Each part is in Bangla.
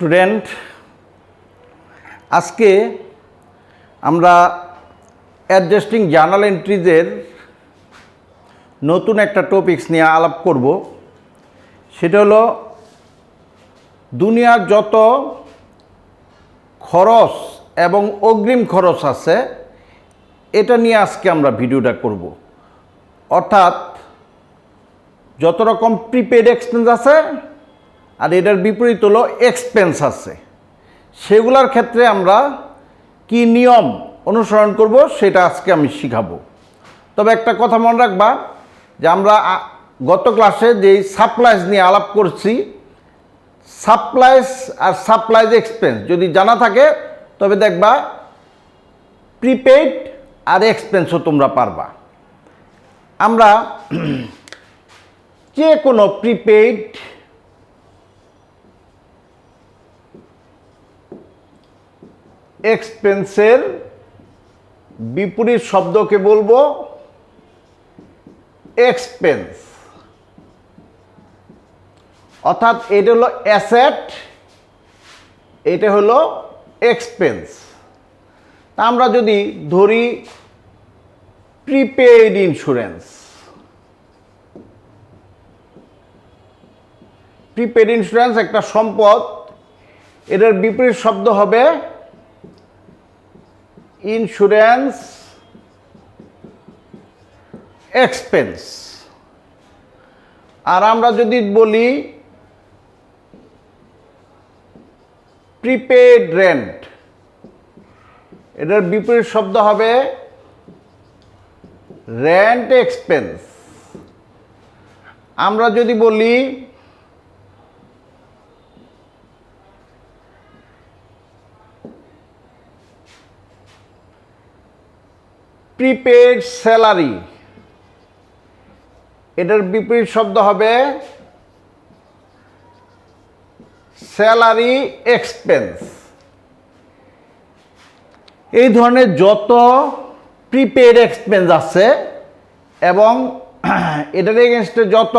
স্টুডেন্ট, আজকে আমরা অ্যাডজাস্টিং জার্নাল এন্ট্রিজের নতুন একটা টপিকস নিয়ে আলাপ করব। সেটা হলো দুনিয়ার যত খরচ এবং অগ্রিম খরচ আছে এটা নিয়ে আজকে আমরা ভিডিওটা করব। অর্থাৎ যত রকম প্রিপেড এক্সপেন্স আছে আর এটার বিপরীত হলো এক্সপেন্স আছে, সেগুলোর ক্ষেত্রে আমরা কি নিয়ম অনুসরণ করব সেটা আজকে আমি শিখাবো। তবে একটা কথা মনে রাখবা যে আমরা গত ক্লাসে যেই সাপ্লাইজ নিয়ে আলাপ করছি, সাপ্লাইজ আর সাপ্লাইজ এক্সপেন্স যদি জানা থাকে তবে দেখবা প্রিপেইড আর এক্সপেন্সও তোমরা পারবা। আমরা যে কোনো প্রিপেইড এক্সপেন্সের বিপরীত শব্দকে বলবো এক্সপেন্স। অর্থাৎ এটা হলো অ্যাসেট, এটা হলো এক্সপেন্স। তা আমরা যদি ধরি প্রিপেইড ইন্স্যুরেন্স, প্রিপেইড ইন্স্যুরেন্স একটা সম্পদ, এটার বিপরীত শব্দ হবে ইন্স্যুরেন্স এক্সপেন্স। আর আমরা যদি বলি প্রিপেইড রেন্ট, এটার বিপরীত শব্দ হবে রেন্ট এক্সপেন্স। আমরা যদি বলি প্রিপেইড স্যালারি, এটার বিপরীত শব্দ হবে স্যালারি এক্সপেন্স। এই ধরনের যত প্রিপেইড এক্সপেন্স আছে এবং এটার এগেনস্টে যত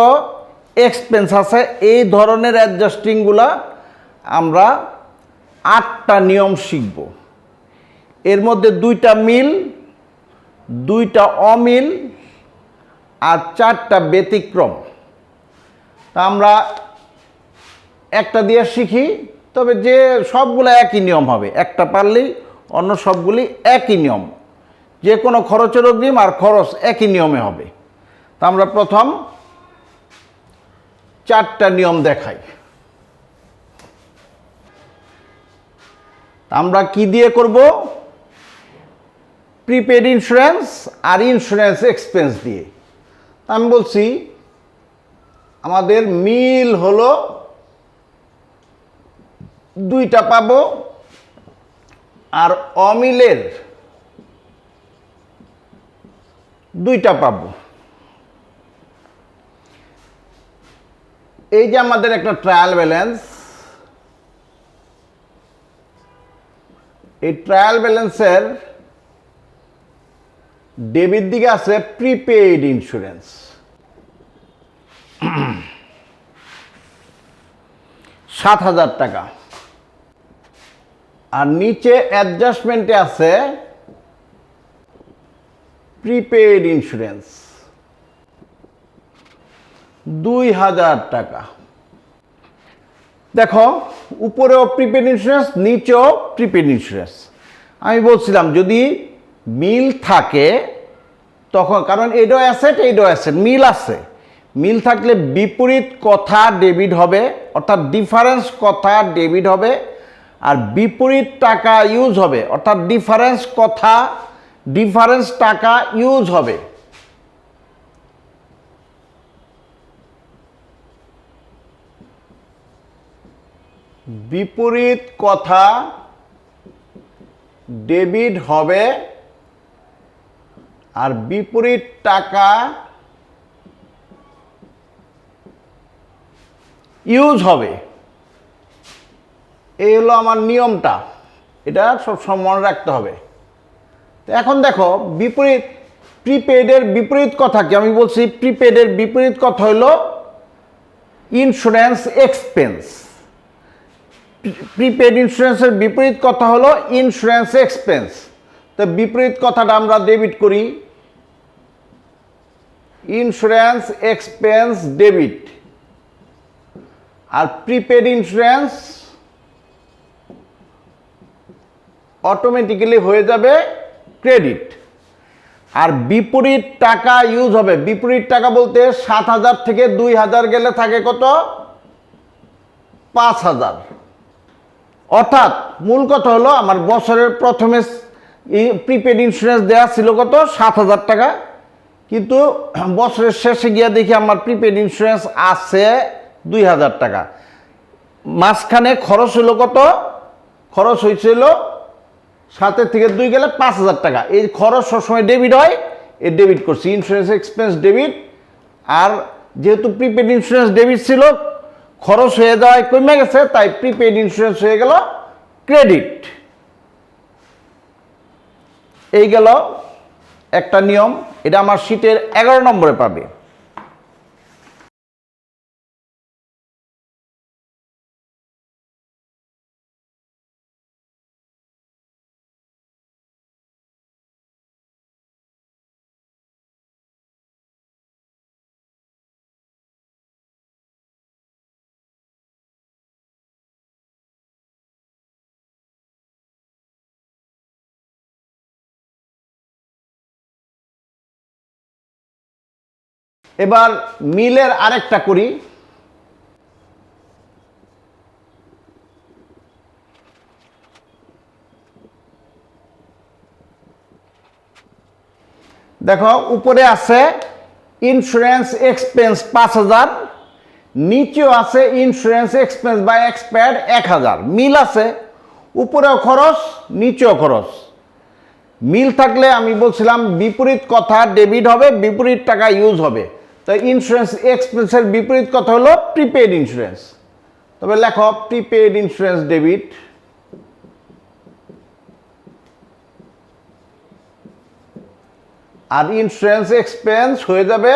এক্সপেন্স আছে, এই ধরনের অ্যাডজাস্টিংগুলা আমরা 8টা নিয়ম শিখব। এর মধ্যে 2টা মিল, 2টা অমিল আর 4টা ব্যতিক্রম। তা আমরা একটা দিয়ে শিখি, তবে যে সবগুলো একই নিয়ম হবে, একটা পারলেই অন্য সবগুলি একই নিয়ম, যে কোনো খরচের অগ্রিম আর খরচ একই নিয়মে হবে। তা আমরা প্রথম 4টা নিয়ম দেখাই। আমরা কি দিয়ে করব? প্রিপেড ইন্স্যুরেন্স আর ইন্স্যুরেন্স এক্সপেন্স দিয়ে। আমি বলছি আমাদের মিল হলো 2টা পাবো আর অমিলের 2টা পাবো। এই যে আমাদের একটা ট্রায়াল ব্যালেন্স, এই ট্রায়াল ব্যালেন্সের ডেবিট দিকে আছে প্রিপেইড ইন্স্যুরেন্স, 7,000 টাকা। আর নিচে অ্যাডজাস্টমেন্টে আছে প্রিপেইড ইন্স্যুরেন্স, 2,000 টাকা। দেখো উপরেও প্রিপেইড ইন্স্যুরেন্স, নিচেও প্রিপেইড ইন্স্যুরেন্স। আমি বলছিলাম যদি মিল থাকে তখন, কারণ এটাও অ্যাসেট এইটাও অ্যাসেট, মিল আছে, মিল থাকলে বিপরীত কথা ডেবিট হবে, অর্থাৎ ডিফারেন্স কথা ডেবিট হবে, আর বিপরীত টাকা ইউজ হবে, অর্থাৎ ডিফারেন্স কথা ডিফারেন্স টাকা ইউজ হবে। বিপরীত কথা ডেবিট হবে আর বিপরীত টাকা ইউজ হবে। এই হলো আমার নিয়মটা, এটা সবসময় মনে রাখতে হবে। তো এখন দেখো বিপরীত প্রিপেডের বিপরীত কথা কি? আমি বলছি প্রিপেডের বিপরীত কথা হলো ইন্স্যুরেন্স এক্সপেন্স। প্রিপেড ইন্স্যুরেন্সের বিপরীত কথা হলো ইন্স্যুরেন্স এক্সপেন্স। তো বিপরীত কথাটা আমরা ডেবিট করি, ইন্স্যুরেন্স এক্সপেন্স ডেবিট, আর প্রিপেড ইন্স্যুরেন্স অটোমেটিক্যালি হয়ে যাবে ক্রেডিট। আর বিপরীত টাকা ইউজ হবে, বিপরীত টাকা বলতে 7,000 থেকে 2,000 গেলে থাকে কত? 5,000। অর্থাৎ মূল কথা হলো আমার বছরের প্রথমে প্রিপেড ইন্স্যুরেন্স দেওয়া ছিল কত? 7,000 টাকা, কিন্তু বছরের শেষে গিয়ে দেখি আমার প্রিপেড ইন্স্যুরেন্স আছে 2,000 টাকা। মাঝখানে খরচ হলো কত? খরচ হয়েছিল 7 থেকে 2 গেলে 5,000 টাকা। এই খরচ সবসময় ডেবিট হয়, এই ডেবিট করছি, ইন্স্যুরেন্স এক্সপেন্স ডেবিট। আর যেহেতু প্রিপেড ইন্স্যুরেন্স ডেবিট ছিল, খরচ হয়ে যাওয়ায় কমে গেছে, তাই প্রিপেড ইন্স্যুরেন্স হয়ে গেল ক্রেডিট। এই গেল একটা নিয়ম, এটা আমার শীটের 11 নম্বরে পাবে। এবার মিলের আরেকটা করি। দেখো উপরে আছে ইন্স্যুরেন্স এক্সপেন্স 5,000, নিচেও আছে ইন্স্যুরেন্স এক্সপেন্স বাই এক্সপায়ার্ড 1,000। মিল আছে, উপরেও খরচ নিচেও খরচ। মিল থাকলে আমি বলছিলাম বিপরীত কথা ডেবিট হবে, বিপরীত টাকা ইউজ হবে। তো ইন্স্যুরেন্স এক্সপেন্সের বিপরীত কথা হলো প্রিপেড ইন্স্যুরেন্স। তবে লেখো প্রিপেড ইন্স্যুরেন্স ডেবিট, আর ইন্স্যুরেন্স এক্সপেন্স হয়ে যাবে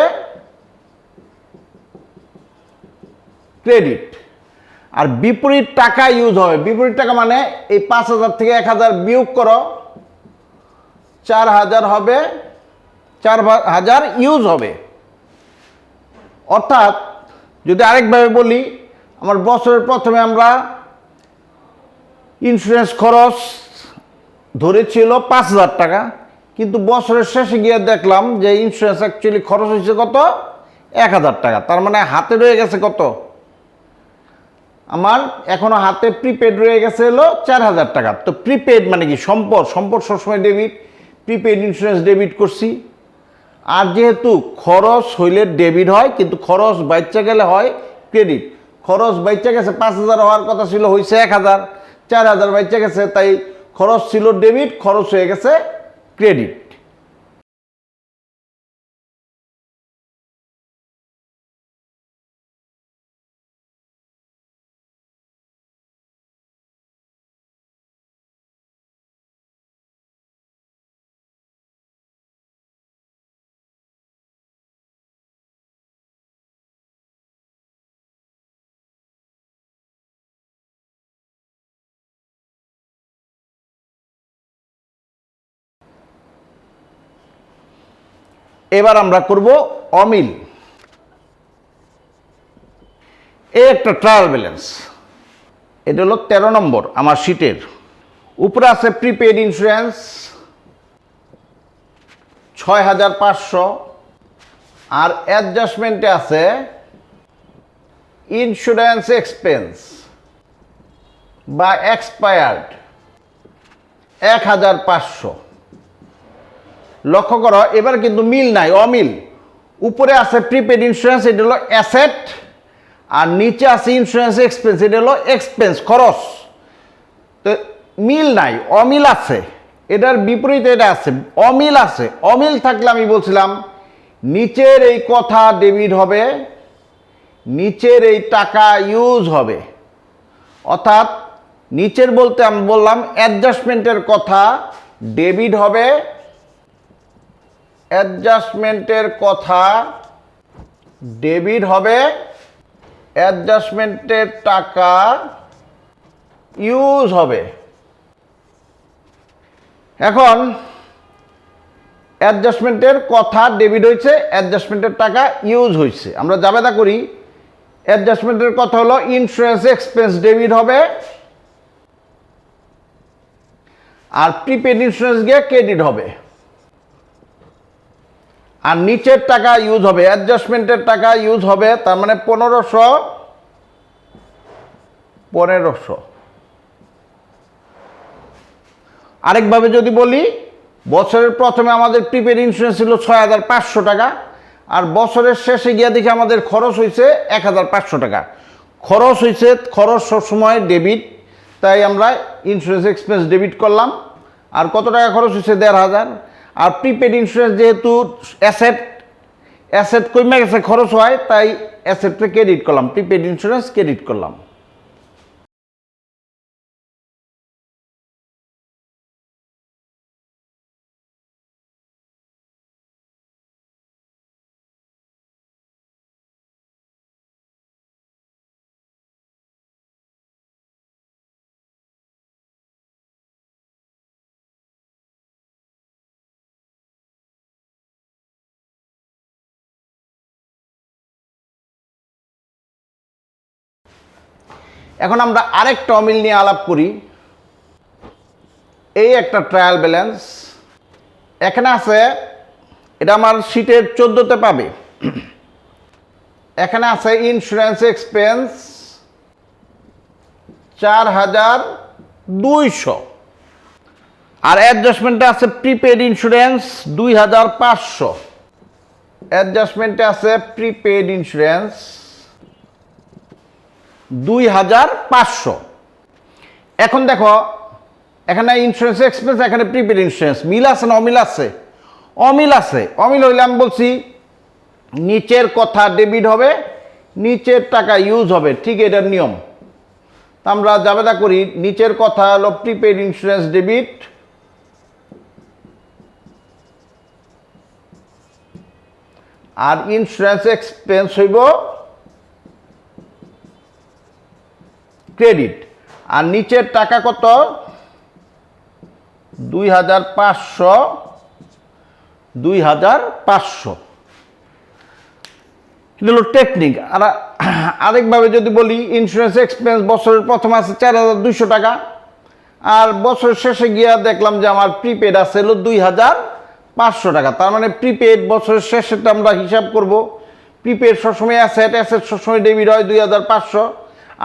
ক্রেডিট। আর বিপরীত টাকা ইউজ হবে, বিপরীত টাকা মানে এই 5,000 থেকে 1,000 বিয়োগ করো, 4,000 হবে, 4,000 ইউজ হবে। অর্থাৎ যদি আরেকভাবে বলি, আমার বছরের প্রথমে আমরা ইন্স্যুরেন্স খরচ ধরেছিল 5,000 টাকা, কিন্তু বছরের শেষে গিয়ে দেখলাম যে ইন্স্যুরেন্স অ্যাকচুয়ালি খরচ হয়েছে কত? 1,000 টাকা। তার মানে হাতে রয়ে গেছে কত? আমার এখনো হাতে প্রিপেড রয়ে গেছে হলো 4,000 টাকা। তো প্রিপেড মানে কি? সম্পদ, সম্পদ সবসময় ডেবিট, প্রিপেড ইন্স্যুরেন্স ডেবিট করছি। আর যেহেতু খরচ হইলে ডেবিট হয়, কিন্তু খরচ বাইচা গেলে হয় ক্রেডিট। খরচ বাইচা গেছে 5,000 হওয়ার কথা ছিল, হয়েছে 1,000, 4,000 বাইচা গেছে, তাই খরচ ছিল ডেবিট, খরচ হয়ে গেছে ক্রেডিট। এবার আমরা করব অমিল। এই একটা ট্রায়াল ব্যালেন্স, এটা হলো 13 নম্বর আমার শীটের। উপরে আছে প্রিপেড ইন্স্যুরেন্স 6,500, আর অ্যাডজাস্টমেন্টে আছে ইন্স্যুরেন্স এক্সপেন্স বা এক্সপায়ার্ড 1,500। লক্ষ্য করো এবার কিন্তু মিল নাই, অমিল। উপরে আছে প্রিপেড ইন্স্যুরেন্স, এটা হলো অ্যাসেট, আর নিচে আছে ইন্স্যুরেন্স এক্সপেন্স, এটা হলো এক্সপেন্স, খরচ। তো মিল নাই, অমিল আছে। এটার বিপরীতে এটা আছে, অমিল আছে। অমিল থাকলে আমি বলছিলাম নিচের এই কথা ডেবিট হবে, নিচের এই টাকা ইউজ হবে। অর্থাৎ নিচের বলতে আমি বললাম অ্যাডজাস্টমেন্টের কথা ডেবিট হবে, অ্যাডজাস্টমেন্টের কথা ডেবিট হবে, অ্যাডজাস্টমেন্টের টাকা ইউজ হবে। এখন অ্যাডজাস্টমেন্টের কথা ডেবিট হয়েছে, অ্যাডজাস্টমেন্টের টাকা ইউজ হয়েছে। আমরা জাবেদা করি অ্যাডজাস্টমেন্টের কথা হলো ইন্স্যুরেন্স এক্সপেন্স ডেবিট হবে আর প্রিপেড ইন্স্যুরেন্স গিয়ে ক্রেডিট হবে, আর নিচের টাকা ইউজ হবে, অ্যাডজাস্টমেন্টের টাকা ইউজ হবে। তার মানে 1500। আরেকভাবে যদি বলি, বছরের প্রথমে আমাদের প্রিপেড ইন্স্যুরেন্স ছিল 6500 টাকা, আর বছরের শেষে গিয়ে দেখি আমাদের খরচ হয়েছে 1500 টাকা। খরচ হয়েছে, খরচ সবসময় ডেবিট, তাই আমরা ইন্স্যুরেন্স এক্সপেন্স ডেবিট করলাম। আর কত টাকা খরচ হয়েছে? 1500। আর প্রিপেড ইন্স্যুরেন্স যেহেতু অ্যাসেট কমে গেছে, খরচ হয়, তাই অ্যাসেটটা ক্রেডিট করলাম, প্রিপেড ইন্স্যুরেন্স ক্রেডিট করলাম। এখন আমরা আরেকটা অমিল নিয়ে আলাপ করি। এই একটা ট্রায়াল ব্যালেন্স এখানে আছে, এটা আমার শীটের 14তে পাবে। এখানে আছে ইন্স্যুরেন্স এক্সপেন্স 4200, আর অ্যাডজাস্টমেন্টে আছে প্রিপেড ইন্স্যুরেন্স 2500। অ্যাডজাস্টমেন্টে আছে প্রিপেড ইন্স্যুরেন্স 2500। এখন দেখো, এখানে ইন্স্যুরেন্স এক্সপেন্স, এখানে প্রিপেড ইন্স্যুরেন্স, মিল আছে না অমিল আছে? অমিল আছে। অমিল হইলে আমি বলছি নিচের কথা ডেবিট হবে, নিচের টাকা ইউজ হবে, ঠিক এটার নিয়ম। তা আমরা জাবেদা করি নিচের কথা হলো প্রিপেড ইন্স্যুরেন্স ডেবিট আর ইন্স্যুরেন্স এক্সপেন্স হইব ক্রেডিট। আর নিচের টাকা কত? 2500। এটা হলো টেকনিক। আর আরেকভাবে যদি বলি, ইন্স্যুরেন্স এক্সপেন্স বছরের প্রথম আছে 4200 টাকা, আর বছরের শেষে গিয়া দেখলাম যে আমার প্রিপেড আছে হলো 2500 টাকা। তার মানে প্রিপেড বছরের শেষেটা আমরা হিসাব করব। প্রিপেড সবসময় অ্যাসেট, অ্যাসেট সবসময় ডেবিট হয় 2500।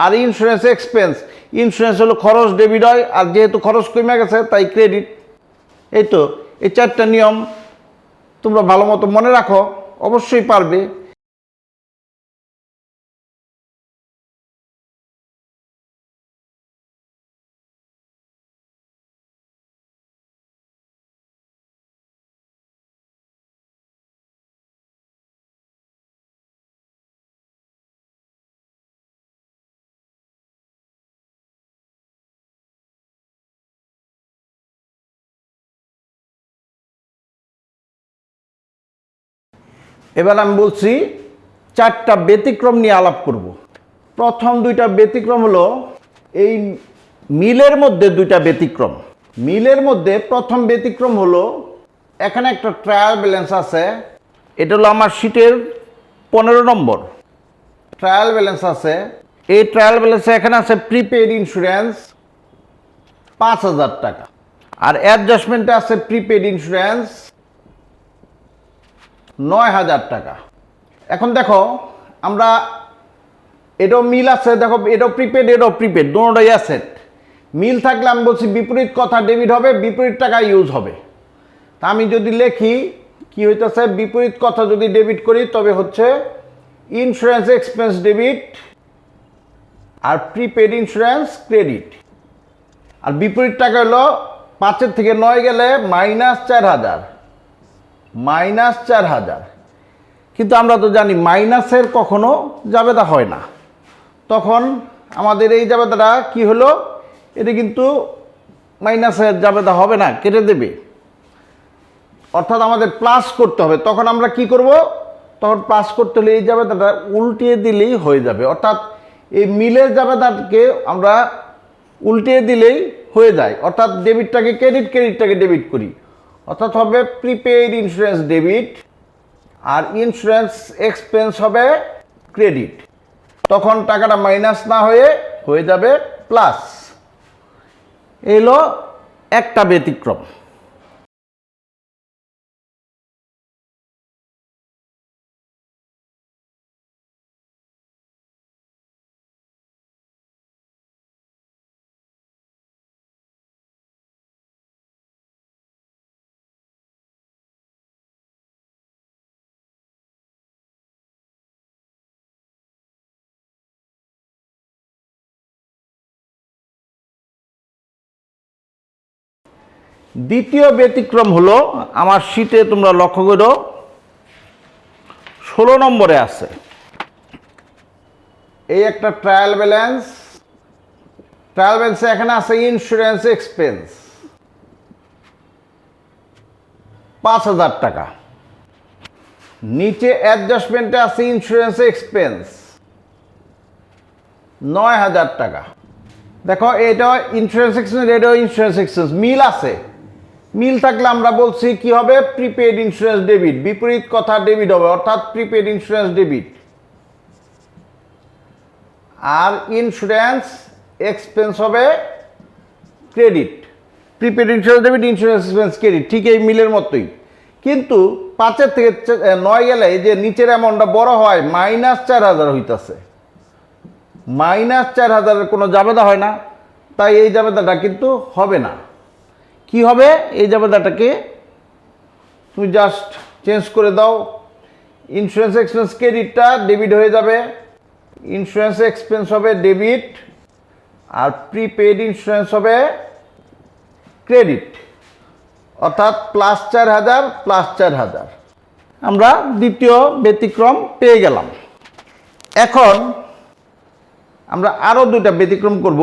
আর ইন্স্যুরেন্স এক্সপেন্স, ইন্স্যুরেন্স হলো খরচ ডেবিট হয়, আর যেহেতু খরচ কমে গেছে তাই ক্রেডিট। এই তো এই 4টা নিয়ম তোমরা ভালো মতো মনে রাখো, অবশ্যই পারবে। এবার আমি বলছি 4টা ব্যতিক্রম নিয়ে আলাপ করব। প্রথম 2টা ব্যতিক্রম হলো এই মিলের মধ্যে 2টা ব্যতিক্রম। মিলের মধ্যে প্রথম ব্যতিক্রম হলো এখানে একটা ট্রায়াল ব্যালেন্স আছে, এটা হলো আমার শীটের 15 নম্বর ট্রায়াল ব্যালেন্স আছে। এই ট্রায়াল ব্যালেন্সে এখানে আছে প্রিপেড ইন্স্যুরেন্স 5000 টাকা, আর অ্যাডজাস্টমেন্টে আছে প্রিপেড ইন্স্যুরেন্স 9000 টাকা। এখন দেখো, আমরা এটাও মিল আছে, দেখো এটাও প্রিপেড, এটাও প্রিপেড, দুটোটাই অ্যাসেট। মিল থাকলে আমি বলছি বিপরীত কথা ডেবিট হবে, বিপরীত টাকা ইউজ হবে। তা আমি যদি লিখি কি হইতেছে, বিপরীত কথা যদি ডেবিট করি তবে হচ্ছে ইন্স্যুরেন্স এক্সপেন্স ডেবিট আর প্রিপেড ইন্স্যুরেন্স ক্রেডিট। আর বিপরীত টাকা হলো 5 থেকে 9 গেলে -4000। কিন্তু আমরা তো জানি মাইনাসের কখনো জাবেদা হয় না, তখন আমাদের এই জাবেদাটা কি হলো, এটা কিন্তু মাইনাসের জাবেদা হবে না, কেটে দেবে। অর্থাৎ আমাদের প্লাস করতে হবে। তখন আমরা কি করব, তখন প্লাস করতে হলে এই জাবেদাটা উল্টিয়ে দিলেই হয়ে যাবে। অর্থাৎ এই মিলের জাবেদাকে আমরা উল্টিয়ে দিলেই হয়ে যায়, অর্থাৎ ডেবিটটাকে ক্রেডিট, ক্রেডিটটাকে ডেবিট করি, অর্থাৎ হবে প্রিপেইড ইন্স্যুরেন্স ডেবিট আর ইন্স্যুরেন্স এক্সপেন্স হবে ক্রেডিট। তখন টাকাটা মাইনাস না হয়ে যাবে প্লাস। এলো একটা ব্যতিক্রম। দ্বিতীয় ব্যতিক্রম হলো, আমার শীটে তোমরা লক্ষ্য করো 16 নম্বরে আছে এই একটা ট্রায়াল ব্যালেন্স। ট্রায়াল ব্যালেন্সে এখানে আছে ইন্স্যুরেন্স এক্সপেন্স 5,000 টাকা, নিচে অ্যাডজাস্টমেন্টে আছে ইন্স্যুরেন্স এক্সপেন্স 9,000 টাকা। দেখো এটা ইন্স্যুরেন্স এক্সপেন্স, এটাও ইন্স্যুরেন্স এক্সপেন্স, মিল আছে। মিল থাকলে আমরা বলছি কি হবে, প্রিপেড ইন্স্যুরেন্স ডেবিট। বিপরীত কথা ডেবিট হবে, অর্থাৎ প্রিপেড ইন্স্যুরেন্স ডেবিট। আর ইন্স্যুরেন্স এক্সপেন্স হবে credit. Prepaid insurance debit, insurance expense credit, ঠিক এই মিলের মতোই। কিন্তু 5 থেকে 9 গেলে যে নিচের অ্যামাউন্টটা বড় হয়, -4,000 হইতেছে। -4,000 কোনো জাবেদা হয় না, তাই এই জাবেদাটা কিন্তু হবে না। কি হবে, এই জাবেদাটাকে তুমি জাস্ট চেঞ্জ করে দাও। ইন্স্যুরেন্স এক্সপেন্স ক্রেডিটটা ডেবিট হয়ে যাবে, ইন্স্যুরেন্স এক্সপেন্স হবে ডেবিট, আর প্রিপেড ইন্স্যুরেন্স হবে ক্রেডিট, অর্থাৎ +4,000 +4,000। আমরা দ্বিতীয় ব্যতিক্রম পেয়ে গেলাম। এখন আমরা আরও 2টা ব্যতিক্রম করব,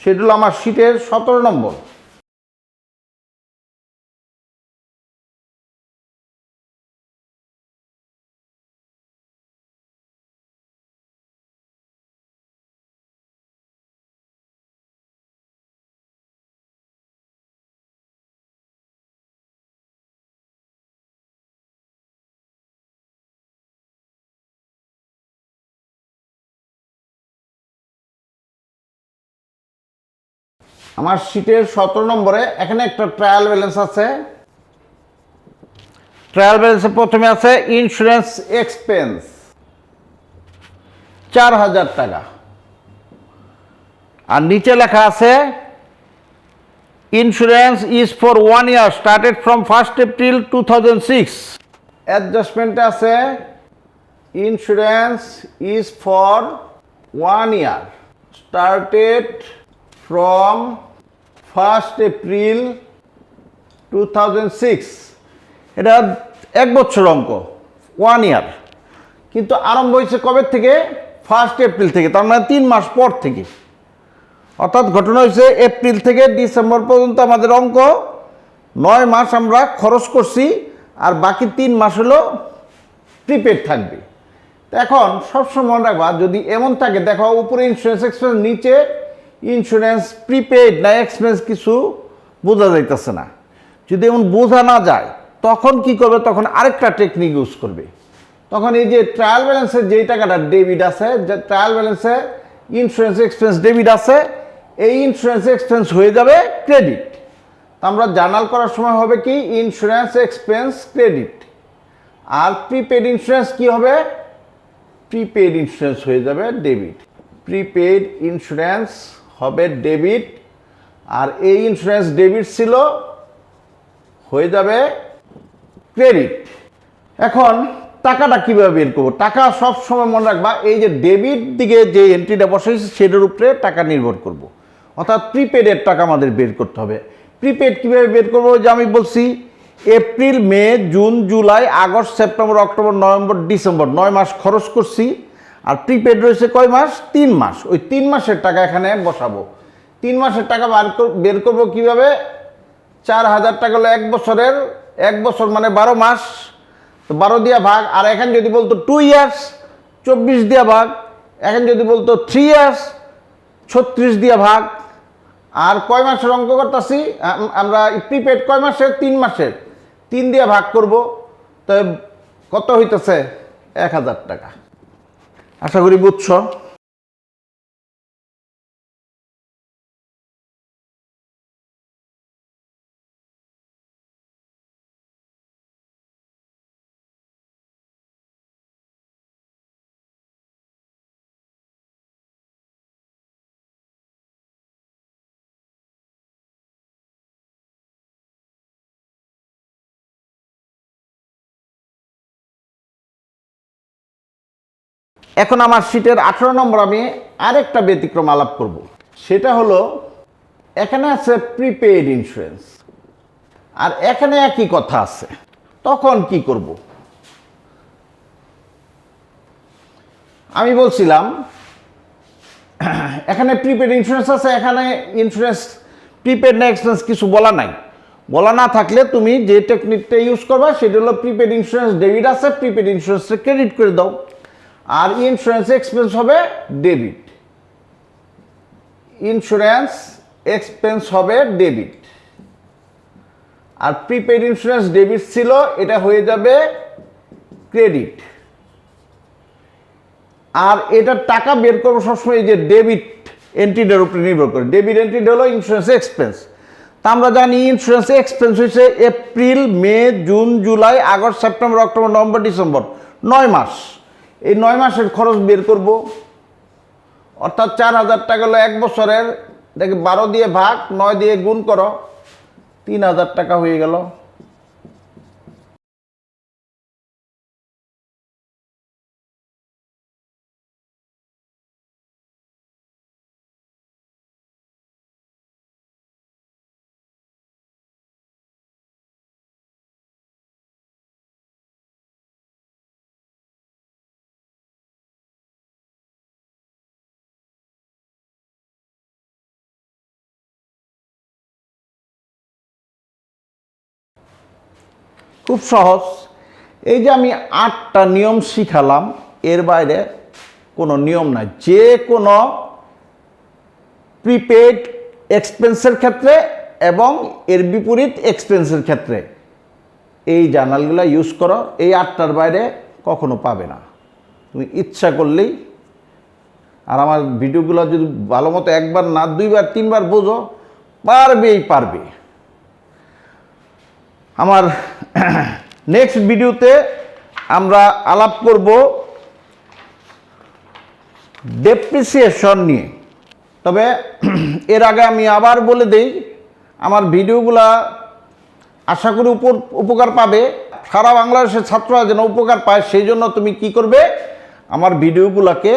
সেগুলো আমার শীটের 17 নম্বর। আমার শীটের 17 নম্বরে এখানে একটা ট্রায়াল ব্যালেন্স আছে। ট্রায়াল ব্যালেন্সে প্রথমে আছে ইন্স্যুরেন্স এক্সপেন্স 4,000 টাকা, আর নিচে লেখা আছে insurance is for 1 year started from 1 April 2006। অ্যাডজাস্টমেন্টে আছে insurance is for 1 year started from 1 April 2006। এটা 1 বছর অঙ্ক, 1 year, কিন্তু আরম্ভ হয়েছে কবে থেকে, 1 April থেকে, তার মানে 3 মাস পর থেকে। অর্থাৎ ঘটনা হয়েছে এপ্রিল থেকে ডিসেম্বর পর্যন্ত আমাদের অঙ্ক 9 মাস আমরা খরচ করছি, আর বাকি 3 মাস হলো প্রিপেড থাকবে। এখন সবসময় মনে রাখবা, যদি এমন থাকে, দেখো উপরে ইন্স্যুরেন্স এক্সপেন্স, নিচে ইন্স্যুরেন্স প্রিপেড না এক্সপেন্স কিছু বোঝা যাইতেছে না। যদি এমন বোঝা না যায়, তখন কি করবে, তখন আরেকটা টেকনিক ইউজ করবে। তখন এই যে ট্রায়াল ব্যালেন্সে যেই টাকাটা ডেবিট আছে, যে ট্রায়াল ব্যালেন্সে ইন্স্যুরেন্স এক্সপেন্স ডেবিট আছে, এই ইন্স্যুরেন্স এক্সপেন্স হয়ে যাবে ক্রেডিট। আমরা জার্নাল করার সময় হবে কি, ইন্স্যুরেন্স এক্সপেন্স ক্রেডিট। আর প্রিপেড ইন্স্যুরেন্স কি হবে, প্রিপেড ইন্স্যুরেন্স হয়ে যাবে ডেবিট। প্রিপেড ইন্স্যুরেন্স হবে ডেবিট, আর এই ইন্স্যুরেন্স ডেবিট ছিল, হয়ে যাবে ক্রেডিট। এখন টাকাটা কীভাবে বের করবো, টাকা সব সময় মনে রাখবা, এই যে ডেবিট দিকে যে এন্ট্রিটা বসাইছে সেটার উপরে টাকা নির্ভর করব। অর্থাৎ প্রিপেডের টাকা আমাদের বের করতে হবে। প্রিপেড কীভাবে বের করবো, যে আমি বলছি April, May, June, July, August, September, October, November, December 9 মাস খরচ করছি, আর প্রিপেড রয়েছে কয় মাস, 3 মাস। ওই 3 মাসের টাকা এখানে বসাবো। 3 মাসের টাকা বের করবো কীভাবে, 4,000 টাকা হলো 1 বছরের, 1 বছর মানে 12 মাস, তো 12 দিয়া ভাগ। আর এখন যদি বলতো 2 ইয়ার্স, 24 দিয়া ভাগ। এখন যদি বলতো 3 ইয়ার্স, 36 দিয়া ভাগ। আর কয় মাসের অঙ্ক করতেছি আমরা প্রিপেড কয় মাসের 3 মাসের 3 দিয়ে ভাগ করব, তবে কত হইতেছে 1000 টাকা। আশা করি বুঝছো। এখন আমার শীটের 18 নম্বর আমি আরেকটা ব্যতিক্রম আলাপ করব। সেটা হলো এখানে আছে প্রিপেইড ইন্স্যুরেন্স, আর এখানে একই কথা আছে। তখন কি করব? আমি বলছিলাম এখানে প্রিপেড ইন্স্যুরেন্স আছে, এখানে ইন্স্যুরেন্স প্রিপেড না এক্সপেন্স কিছু বলা নাই। বলা না থাকলে তুমি যে টেকনিকটা ইউজ করবা সেটা হলো প্রিপেড ইন্স্যুরেন্স ডেবিট আছে, প্রিপেড ইন্স্যুরেন্সটা ক্রেডিট করে দাও, আর ইন্স্যুরেন্স এক্সপেন্স হবে ডেবিট। ইন্স্যুরেন্স এক্সপেন্স হবে ডেবিট, আর প্রিপেড ইন্স্যুরেন্স ডেবিট ছিল, এটা হয়ে যাবে ক্রেডিট। আর এটা টাকা বের করবো সবসময় এই যে ডেবিট এন্ট্রিটার উপরে নির্ভর করে। ডেবিট এন্ট্রিটা হলো ইন্স্যুরেন্স এক্সপেন্স। তা আমরা জানি ইন্স্যুরেন্স এক্সপেন্স হচ্ছে April, May, June, July, August, September, October, November, December, 9 মাস। এই 9 মাসের খরচ বের করব, অর্থাৎ 4000 টাকা হলো 1 বছরের। দেখে 12 দিয়ে ভাগ, 9 দিয়ে গুণ করো, 3000 টাকা হয়ে গেল। খুব সহজ। এই যে আমি 8টা নিয়ম শিখালাম, এর বাইরে কোনো নিয়ম নাই। যে কোনো প্রিপেড এক্সপেন্সের ক্ষেত্রে এবং এর বিপরীত এক্সপেন্সের ক্ষেত্রে এই জার্নালগুলো ইউজ করো। এই 8টার বাইরে কখনো পাবে না, তুমি ইচ্ছা করলেই। আর আমার ভিডিওগুলো যদি ভালো মতো 1বার না 2বার 3বার বোঝো, পারবেই পারবে। আমার নেক্সট ভিডিওতে আমরা আলাপ করব ডেপ্রিসিয়েশন নিয়ে। তবে এর আগে আমি আবার বলে দেই, আমার ভিডিওগুলা আশা করি উপকার পাবে। সারা বাংলাদেশের ছাত্ররা যেন উপকার পায়, সেই জন্য তুমি কি করবে, আমার ভিডিওগুলোকে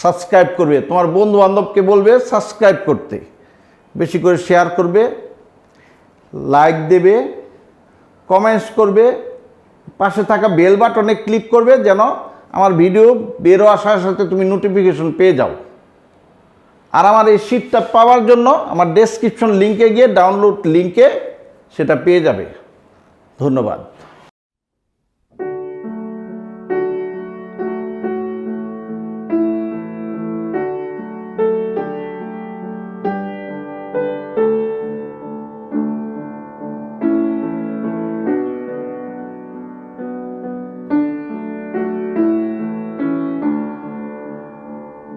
সাবস্ক্রাইব করবে, তোমার বন্ধু বান্ধবকে বলবে সাবস্ক্রাইব করতে, বেশি করে শেয়ার করবে, লাইক দেবে, কমেন্টস করবে, পাশে থাকা বেল বাটনে ক্লিক করবে, যেন আমার ভিডিও বেরো আসার সাথে তুমি নোটিফিকেশন পেয়ে যাও। আর আমার এই শীটটা পাওয়ার জন্য আমার ডেসক্রিপশন লিঙ্কে গিয়ে ডাউনলোড লিঙ্কে সেটা পেয়ে যাবে। ধন্যবাদ।